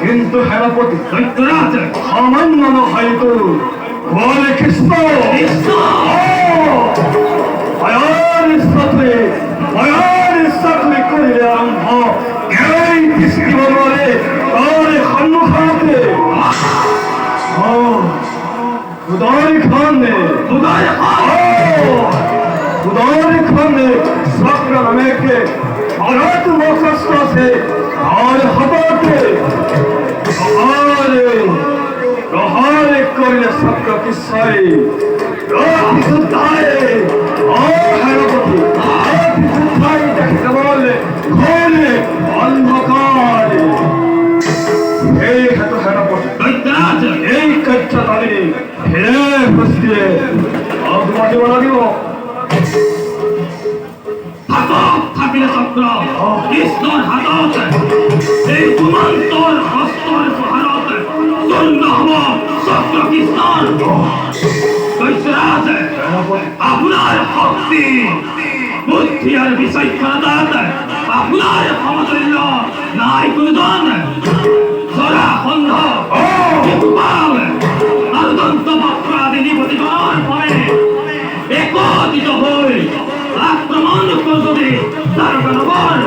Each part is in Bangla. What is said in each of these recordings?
কিন্তু হেরাপতি দৈত্যরাজ সামান্য হয়তো বলে কৃষ্ণ সাথে করিলে আরম্ভ এই দৃষ্টি বলে তারে সম্মুখাতে খুদারি খানে সক্র নামেকে ভারত মস্ত আছে আর হাতে প্রহারে করিলে সক্র কিসাই দেখতে বলে ঘরে অন্ধকার এই হেত হেরাপতি এই কচ্ছা তালি হেরে বসিয়ে তোমাকে বলা দিব থাকিলে চক্র কৃষ্ণর হাতত এই তুমন্তর হস্তর সহারত চূর্ণ হব চক্র কৃষ্ণর দৈত্যরাজ, আপনার শক্তি বুদ্ধি আর বিচক্ষণতা আপনার সমতুল্য নাই কোনজন। সরা বন্ধ ইকবাল আর দন্ত বক্রাদি নিপতিগণ ফলে একত্রিত হয়ে আক্রমণ করবে তারকানগর।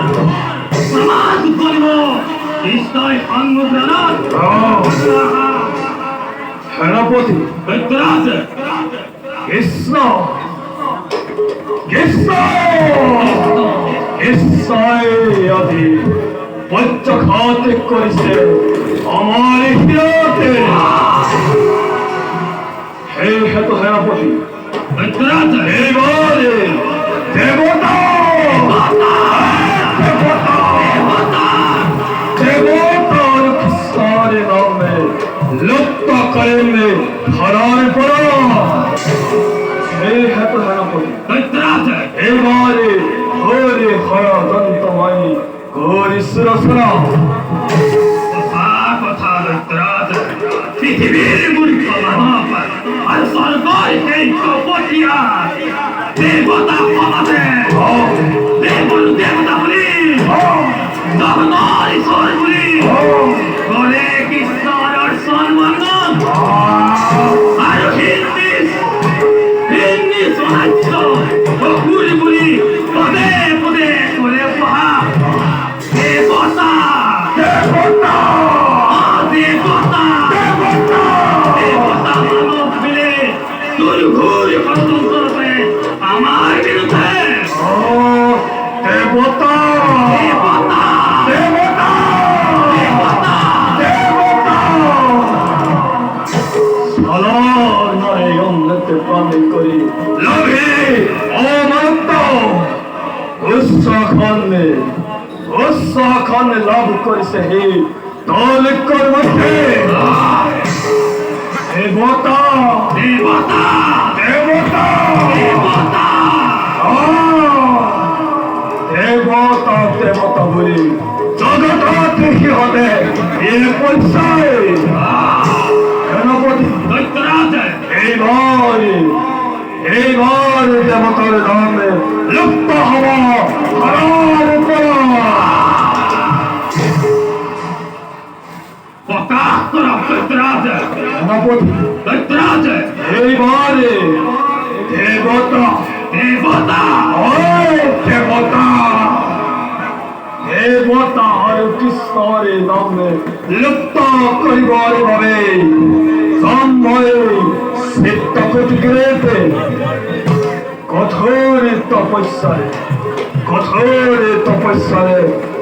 প্রমাণ করিব নিশ্চয় অঙ্গপ্রাণ। সেনাপতি দৈত্যরাজ, কৃষ্ণ কৃষ্ণ ঈশ্বরে আদি পঞ্চঘাত করিছে আমার হিরতে। হে হেতু সেনাপতি দৈত্যরাজ, এইবারে দেবতা দেবতার কৃষ্ণের নামে লুপ্ত করেনবে ধরার পর। হে হেতু সেনাপতি দৈত্যরাজ, এইবারে হরে হর দন্তময়ী গৌরী সুরসরা কথা দৈত্যরাজ, পৃথিবীর মূর্খ মানব আর স্বর্গের সেই কপটিয়া দেবতা ক্ষমাতে দেবতা বলি জগন্নাথ ঈশ্বর বলি বলে কৃষ্ণর সম্মান আর হিন্দি সোনাচ্য ঘুরি ঘুরি পদে পদে করে পহা দেবতা দেবতা দেবতা দেবতা মানব মিলে দুর্ঘুর করবে আমার বিরুদ্ধে। দেবতা দেবতা দেবতা দেবতা দেবতা সালার নরে অমৃত পান করি লভে অনন্ত উৎসাখানে লাভ করেছে হে দলিকর মধ্যে। দেবতা দেবতা দেবতা দেবতা দেবতা দেবতা বলি জগত দেখি হবে এ পয়সায় সেনাপতি দৈত্যরাজ, এইবার দেবতার নামে লুপ্ত হওয়া হারার পর প্রকাশ করা দৈত্যরাজ। সেনাপতি দৈত্যরাজ, এইবারে দেবতা দেবতা দেবতা দেবতা আর কৃষ্ণের নামে লুপ্ত করিবার ভাবে সম্ভয়ে সিদ্ধ কুটিগ্রেতে কঠোর তপস্যায়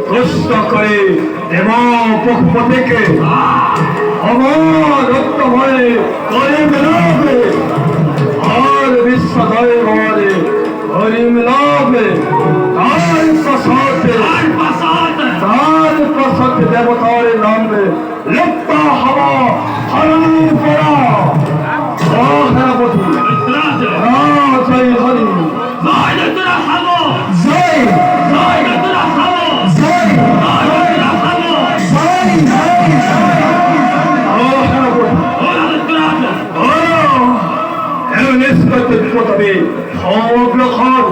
কষ্ট করে দেব পক্ষপতিকে আমার রক্তময় করে মিলাবে আর বিশ্বদয় বলে হরি মিলাবে তার প্রসাদ দেবতার নামে লুপ্ত হওয়া হরণের পড়া সেনাপতি দৈত্যরাজ, জয় হরি জয় দৈত্যরাজ খাবো, জয় জয় দৈত্যরাজ খাবো, জয় জয় দৈত্যরাজ খাবো। সেনাপতি ওরা দৈত্যরাজ, নিষ্পত্তি বিপদে সমগ্র ঘর